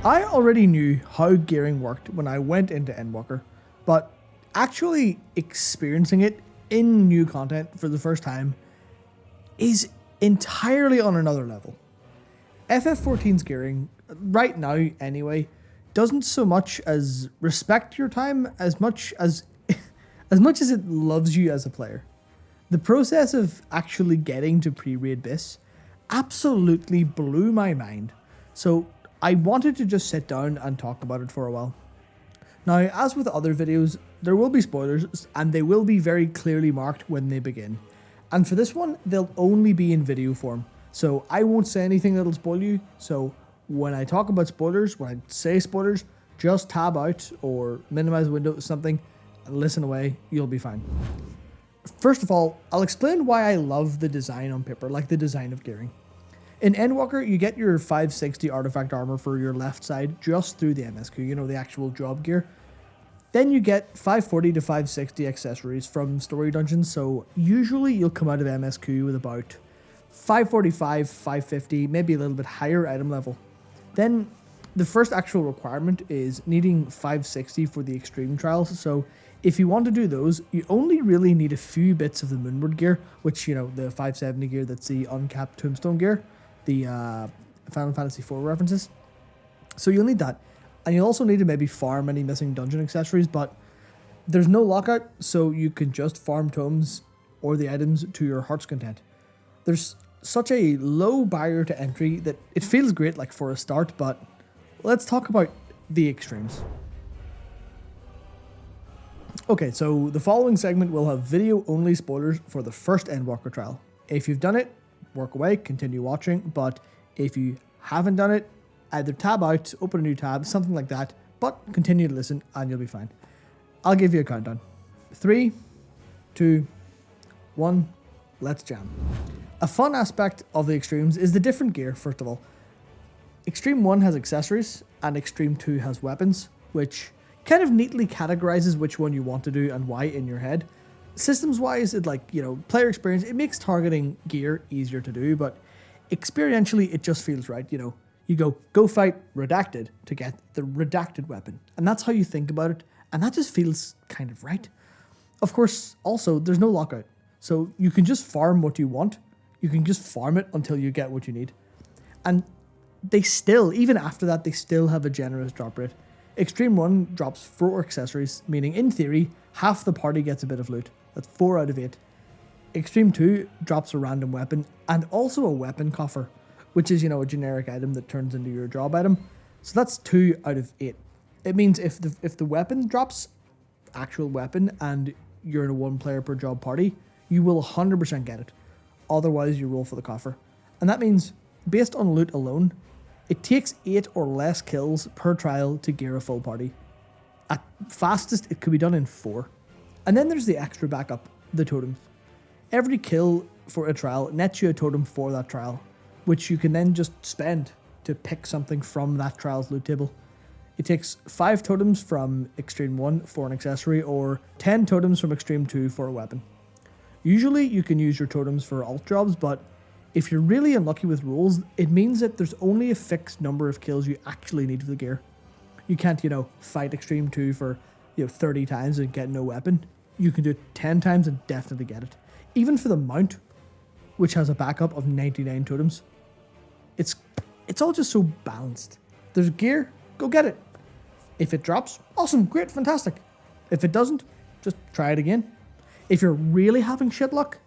I already knew how gearing worked when I went into Endwalker, but actually experiencing it in new content for the first time is entirely on another level. FF14's gearing, right now anyway, doesn't so much as respect your time as much as it loves you as a player. The process of actually getting to pre-raid BiS absolutely blew my mind, so I wanted to just sit down and talk about it for a while. Now, as with other videos, there will be spoilers, and they will be very clearly marked when they begin. And for this one, they'll only be in video form, so I won't say anything that'll spoil you, so when I talk about spoilers, when I say spoilers, just tab out or minimize the window to something and listen away, you'll be fine. First of all, I'll explain why I love the design on paper, like the design of gearing. In Endwalker, you get your 560 artifact armor for your left side just through the MSQ, you know, the actual job gear. Then you get 540 to 560 accessories from story dungeons, so usually you'll come out of MSQ with about 545, 550, maybe a little bit higher item level. Then the first actual requirement is needing 560 for the extreme trials, so if you want to do those, you only really need a few bits of the Moonward gear, which, you know, the 570 gear that's the uncapped tombstone gear, the Final Fantasy IV references. So you'll need that. And you'll also need to maybe farm any missing dungeon accessories, but there's no lockout, so you can just farm tomes or the items to your heart's content. There's such a low barrier to entry that it feels great like for a start, but let's talk about the extremes. Okay, so the following segment will have video-only spoilers for the first Endwalker trial. If you've done it, work away, continue watching, but if you haven't done it, either tab out, open a new tab, something like that, but continue to listen and you'll be fine. I'll give you a countdown. 3, 2, 1, let's jam. A fun aspect of the extremes is the different gear, first of all. Extreme 1 has accessories and Extreme 2 has weapons, which kind of neatly categorizes which one you want to do and why in your head. Systems wise, it player experience, it makes targeting gear easier to do, but experientially it just feels right. You know, you go fight redacted to get the redacted weapon, and that's how you think about it, and that just feels kind of right. Of course, also there's no lockout, so you can just farm what you want. You can just farm it until you get what you need, and they still, even after that, they still have a generous drop rate. Extreme 1 drops 4 accessories, meaning in theory, half the party gets a bit of loot. That's 4 out of 8. Extreme 2 drops a random weapon and also a weapon coffer, which is, you know, a generic item that turns into your job item. So that's 2 out of 8. It means if the weapon drops, actual weapon, and you're in a 1 player per job party, you will 100% get it. Otherwise, you roll for the coffer. And that means, based on loot alone, it takes 8 or less kills per trial to gear a full party. At fastest, it could be done in 4. And then there's the extra backup, the totems. Every kill for a trial nets you a totem for that trial, which you can then just spend to pick something from that trial's loot table. It takes 5 totems from Extreme 1 for an accessory, or 10 totems from Extreme 2 for a weapon. Usually you can use your totems for alt jobs, but if you're really unlucky with rolls, it means that there's only a fixed number of kills you actually need for the gear. You can't, you know, fight Extreme 2 for, 30 times and get no weapon. You can do it 10 times and definitely get it. Even for the mount, which has a backup of 99 totems. It's all just so balanced. There's gear, go get it. If it drops, awesome, great, fantastic. If it doesn't, just try it again. If you're really having shit luck,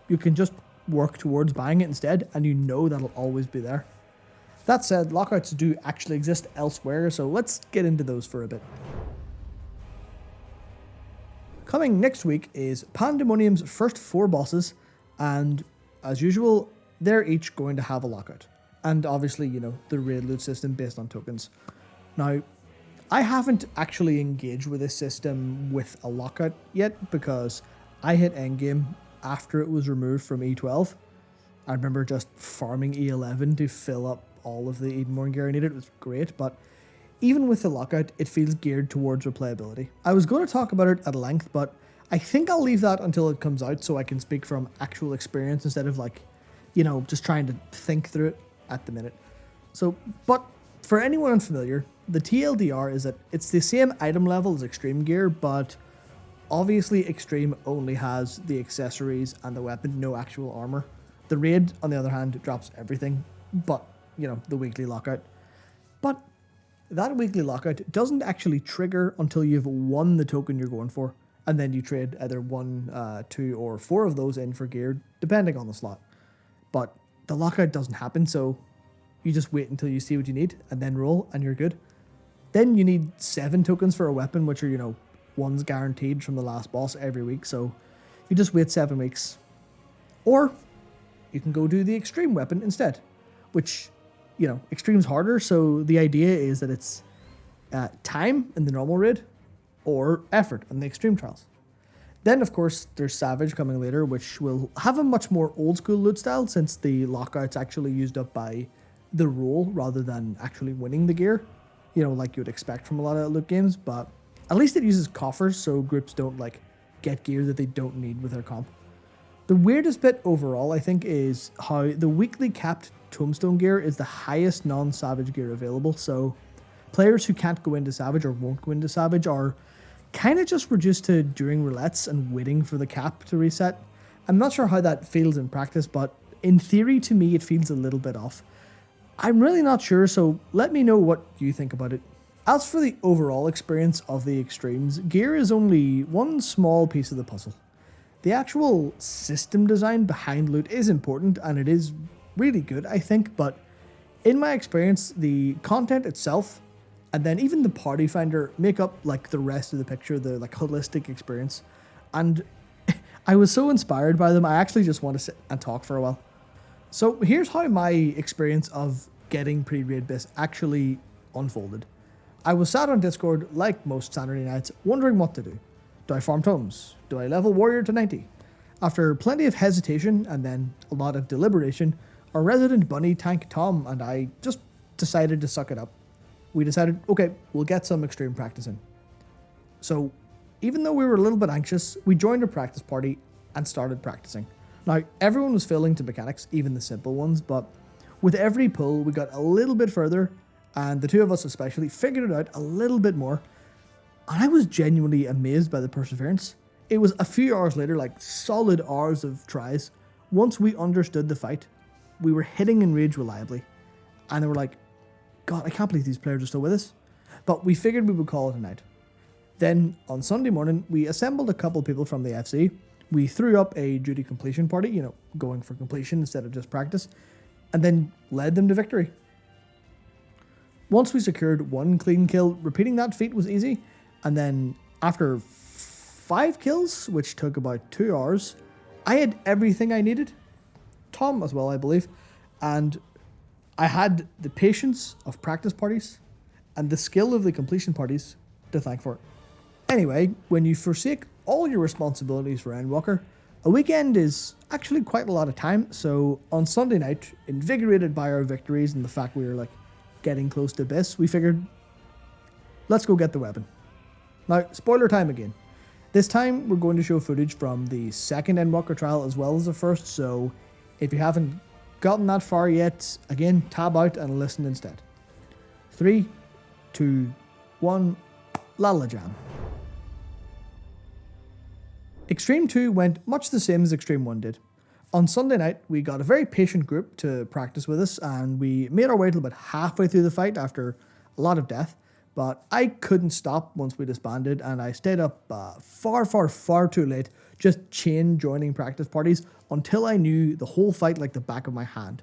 you can just work towards buying it instead, and you know that'll always be there. That said, lockouts do actually exist elsewhere, so let's get into those for a bit. Coming next week is Pandemonium's first 4 bosses, and as usual, they're each going to have a lockout. And obviously, you know, the raid loot system based on tokens. Now, I haven't actually engaged with this system with a lockout yet, because I hit endgame after it was removed from E12. I remember just farming E11 to fill up all of the Edenborn gear I needed. It was great, but even with the lockout, it feels geared towards replayability. I was going to talk about it at length, but I think I'll leave that until it comes out so I can speak from actual experience instead of just trying to think through it at the minute. So, but For anyone unfamiliar, the TLDR is that it's the same item level as Extreme Gear, but obviously Extreme only has the accessories and the weapon, no actual armor. The Raid, on the other hand, drops everything, but, the weekly lockout. But that weekly lockout doesn't actually trigger until you've won the token you're going for, and then you trade either 1, 2, or 4 of those in for gear, depending on the slot. But the lockout doesn't happen, so you just wait until you see what you need, and then roll, and you're good. Then you need 7 tokens for a weapon, which are, one's guaranteed from the last boss every week, so you just wait 7 weeks. Or you can go do the Extreme weapon instead, which, Extreme's harder, so the idea is that it's time in the normal raid or effort in the Extreme trials. Then, of course, there's Savage coming later, which will have a much more old school loot style since the lockout's actually used up by the roll rather than actually winning the gear, like you would expect from a lot of loot games, but at least it uses coffers so groups don't get gear that they don't need with their comp. The weirdest bit overall, I think, is how the weekly capped tombstone gear is the highest non-Savage gear available, so players who can't go into Savage or won't go into Savage are kind of just reduced to during roulettes and waiting for the cap to reset. I'm not sure how that feels in practice, but in theory to me it feels a little bit off. I'm really not sure, so let me know what you think about it. As for the overall experience of the Extremes, gear is only one small piece of the puzzle. The actual system design behind loot is important, and it is really good, I think, but in my experience, the content itself, and then even the party finder, make up the rest of the picture, the holistic experience. And I was so inspired by them, I actually just want to sit and talk for a while. So here's how my experience of getting pre-raid BiS actually unfolded. I was sat on Discord like most Saturday nights, wondering what to do. Do I farm tomes? Do I level warrior to 90? After plenty of hesitation and then a lot of deliberation, our resident bunny tank Tom and I just decided to suck it up. We decided, okay, we'll get some extreme practice in. So even though we were a little bit anxious, we joined a practice party and started practicing. Now, everyone was failing to mechanics, even the simple ones, but with every pull, we got a little bit further, and the two of us especially figured it out a little bit more, and I was genuinely amazed by the perseverance. It was a few hours later, solid hours of tries. Once we understood the fight, we were hitting in rage reliably, and they were like, God, I can't believe these players are still with us. But we figured we would call it a night. Then, on Sunday morning, we assembled a couple people from the FC. We threw up a duty completion party, going for completion instead of just practice, and then led them to victory. Once we secured 1 clean kill, repeating that feat was easy, and then after 5 kills, which took about 2 hours, I had everything I needed. Tom as well, I believe, and I had the patience of practice parties and the skill of the completion parties to thank for it. Anyway, when you forsake all your responsibilities for Endwalker, a weekend is actually quite a lot of time, so on Sunday night, invigorated by our victories and the fact we were getting close to BiS, we figured, let's go get the weapon. Now, spoiler time again. This time, we're going to show footage from the second Endwalker trial as well as the first, so if you haven't gotten that far yet, again, tab out and listen instead. 3, 2, 1, Lala Jam. Extreme 2 went much the same as Extreme 1 did. On Sunday night, we got a very patient group to practice with us, and we made our way till about halfway through the fight after a lot of death, but I couldn't stop once we disbanded, and I stayed up far too late, just chain joining practice parties until I knew the whole fight like the back of my hand.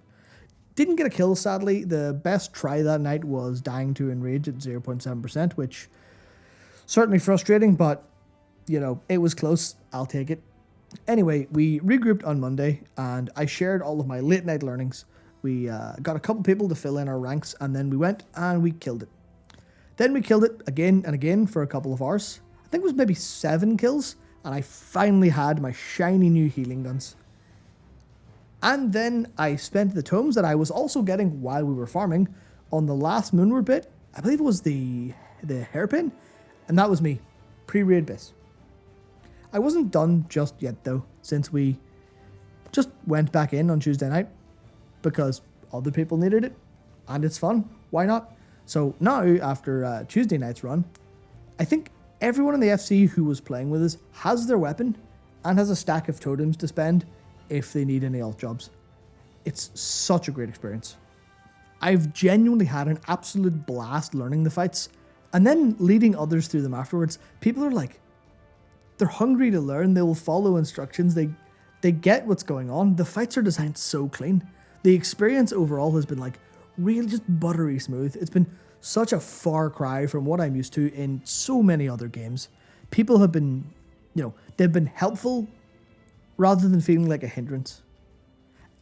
Didn't get a kill, sadly. The best try that night was dying to enrage at 0.7%, which certainly frustrating, but it was close. I'll take it. Anyway, we regrouped on Monday, and I shared all of my late night learnings. We got a couple people to fill in our ranks, and then we went and we killed it. Then we killed it again and again for a couple of hours. I think it was maybe 7 kills, and I finally had my shiny new healing guns. And then I spent the tomes that I was also getting while we were farming on the last Moonward bit. I believe it was the hairpin, and that was me, pre-raid BiS. I wasn't done just yet though, since we just went back in on Tuesday night because other people needed it, and it's fun, why not? So now, after Tuesday night's run, I think everyone in the FC who was playing with us has their weapon and has a stack of totems to spend if they need any alt jobs. It's such a great experience. I've genuinely had an absolute blast learning the fights and then leading others through them afterwards. People are like, they're hungry to learn. They will follow instructions. They get what's going on. The fights are designed so clean. The experience overall has been like real, just buttery smooth. It's been such a far cry from what I'm used to in so many other games. People have been, they've been helpful rather than feeling like a hindrance.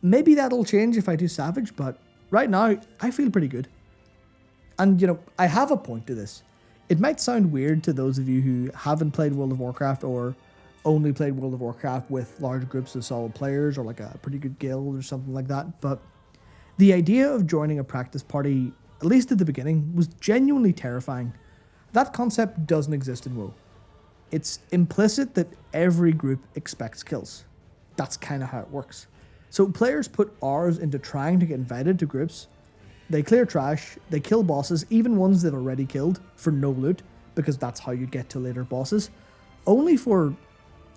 Maybe that'll change if I do Savage, but right now I feel pretty good. And, I have a point to this. It might sound weird to those of you who haven't played World of Warcraft or only played World of Warcraft with large groups of solid players or like a pretty good guild or something like that, but the idea of joining a practice party, at least at the beginning, was genuinely terrifying. That concept doesn't exist in WoW. It's implicit that every group expects kills. That's kind of how it works. So players put hours into trying to get invited to groups. They clear trash, they kill bosses, even ones they've already killed, for no loot, because that's how you get to later bosses, only for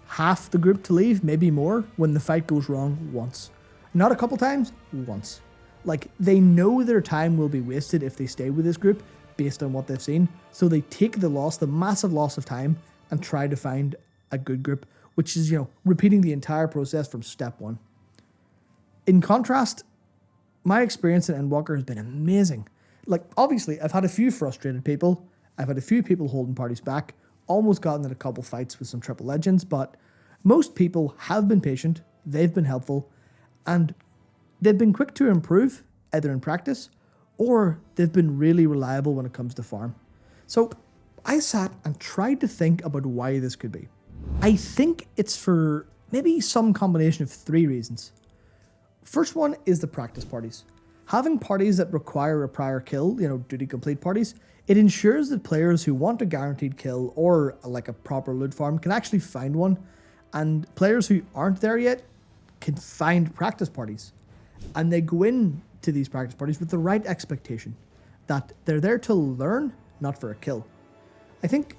half the group to leave, maybe more, when the fight goes wrong once. Not a couple times, once. Like, they know their time will be wasted if they stay with this group, based on what they've seen, so they take the loss, the massive loss of time, and try to find a good group, which is, repeating the entire process from step one. In contrast, my experience in Endwalker has been amazing. Like, obviously, I've had a few frustrated people. I've had a few people holding parties back. Almost gotten in a couple fights with some triple legends, but most people have been patient. They've been helpful. And they've been quick to improve, either in practice, or they've been really reliable when it comes to farm. So I sat and tried to think about why this could be. I think it's for maybe some combination of three reasons. First one is the practice parties. Having parties that require a prior kill, duty complete parties, it ensures that players who want a guaranteed kill or like a proper loot farm can actually find one, and players who aren't there yet can find practice parties. And they go in to these practice parties with the right expectation, that they're there to learn, not for a kill. I think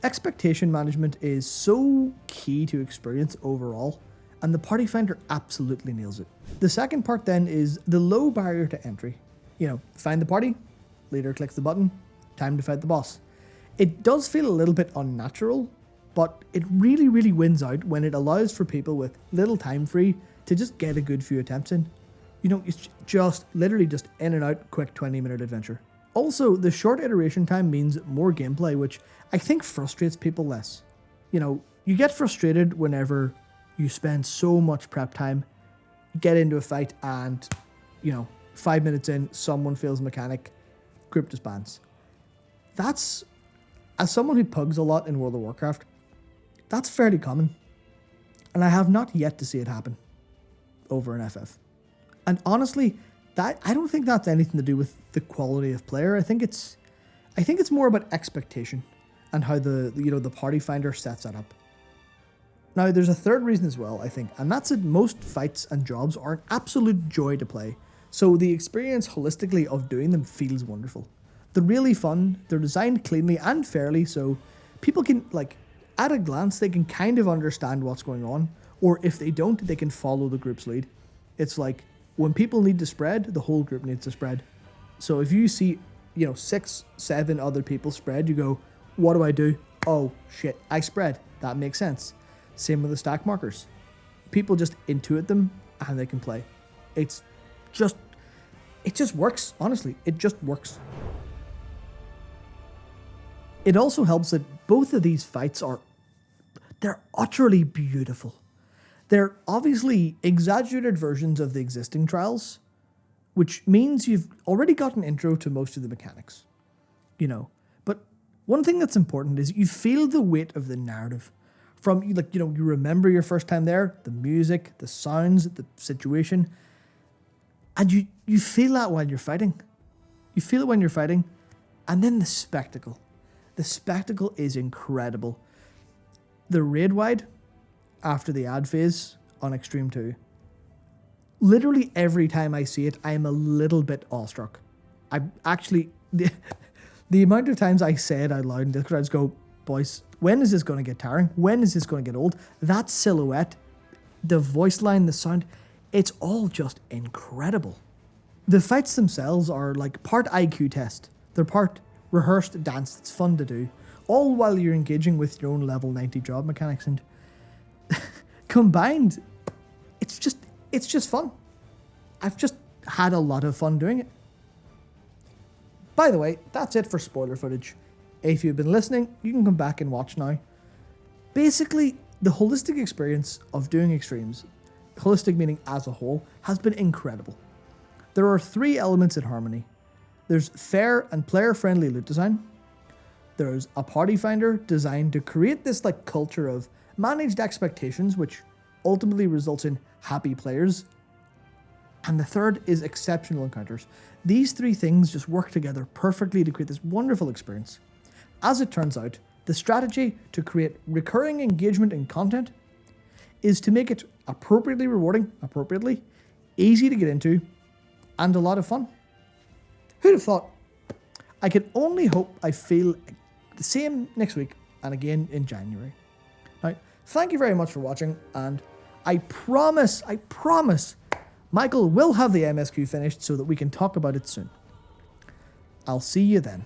expectation management is so key to experience overall, and the party finder absolutely nails it. The second part then is the low barrier to entry. Find the party, leader clicks the button, time to fight the boss. It does feel a little bit unnatural, but it really, really wins out when it allows for people with little time free to just get a good few attempts in. It's just literally just in and out, quick 20-minute adventure. Also, the short iteration time means more gameplay, which I think frustrates people less. You get frustrated whenever you spend so much prep time, get into a fight, and, 5 minutes in, someone fails mechanic, group disbands. That's, as someone who pugs a lot in World of Warcraft, that's fairly common. And I have not yet to see it happen over an FF. And honestly, I don't think that's anything to do with the quality of player. I think it's more about expectation and how the party finder sets that up. Now, there's a third reason as well, I think, and that's that most fights and jobs are an absolute joy to play. So the experience holistically of doing them feels wonderful. They're really fun, they're designed cleanly and fairly, so people can, at a glance, they can kind of understand what's going on, or if they don't, they can follow the group's lead. It's like, when people need to spread, the whole group needs to spread. So if you see, 6, 7 other people spread, you go, what do I do? Oh, shit, I spread. That makes sense. Same with the stack markers. People just intuit them and they can play. It just works, honestly. It just works. It also helps that both of these fights they're utterly beautiful. They're obviously exaggerated versions of the existing trials, which means you've already got an intro to most of the mechanics. But one thing that's important is you feel the weight of the narrative. From, you remember your first time there, the music, the sounds, the situation, and you feel that while you're fighting. You feel it when you're fighting, and then the spectacle. The spectacle is incredible. The raid wide, after the ad phase on Extreme 2, literally every time I see it, I'm a little bit awestruck. I'm actually the amount of times I say it out loud in Discord, I just go, boys, when is this going to get tiring? When is this going to get old? That silhouette, the voice line, the sound, it's all just incredible. The fights themselves are like part IQ test. They're part rehearsed dance that's fun to do, all while you're engaging with your own level 90 job mechanics, and combined, it's just fun. I've just had a lot of fun doing it. By the way, that's it for spoiler footage. If you've been listening, you can come back and watch now. Basically, the holistic experience of doing extremes, holistic meaning as a whole, has been incredible. There are 3 elements in Harmony. There's fair and player-friendly loot design. There's a party finder designed to create this like culture of managed expectations, which ultimately results in happy players. And the third is exceptional encounters. These 3 things just work together perfectly to create this wonderful experience. As it turns out, the strategy to create recurring engagement in content is to make it appropriately rewarding, easy to get into, and a lot of fun. Who'd have thought? I can only hope I feel the same next week and again in January. Now, thank you very much for watching, and I promise, Michael will have the MSQ finished so that we can talk about it soon. I'll see you then.